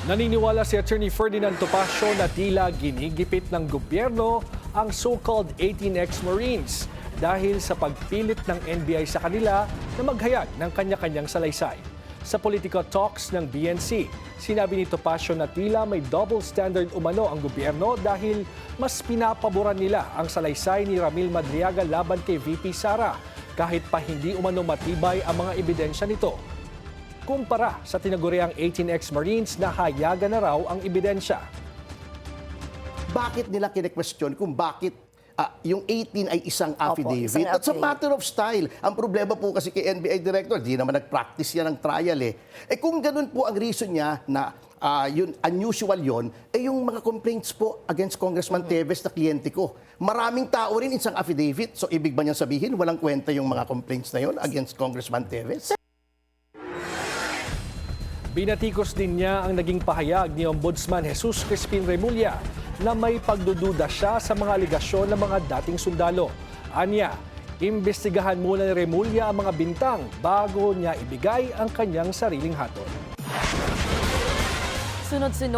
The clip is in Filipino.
Naniniwala si Attorney Ferdinand Topacio na tila ginigipit ng gobyerno ang so-called 18 ex-Marines dahil sa pagpilit ng NBI sa kanila na maghayag ng kanya-kanyang salaysay. Sa Political Talks ng BNC, sinabi ni Topacio na tila may double standard umano ang gobyerno dahil mas pinapaboran nila ang salaysay ni Ramil Madriaga laban kay VP Sara kahit pa hindi umano matibay ang mga ebidensya nito. Kumpara sa tinaguriang 18 ex-Marines na hayagan na raw ang ebidensya. Bakit nila kine-question kung bakit yung 18 ay isang affidavit? isang That's a affidavit. matter of style. Ang problema po kasi kay NBI Director, di naman nag-practice yan ng trial eh. Kung ganun po ang reason niya na yun, unusual yon, yung mga complaints po against Congressman Teves na kliyente ko. Maraming tao rin isang affidavit. So ibig ba niya sabihin, walang kwenta yung mga complaints na yon against Congressman Teves? Binatikos din niya ang naging pahayag ni Ombudsman Jesus Crispin Remulla na may pagdududa siya sa mga aligasyon ng mga dating sundalo. Anya, imbestigahan muna ni Remulla ang mga bintang bago niya ibigay ang kanyang sariling hatol. Sunod-sunod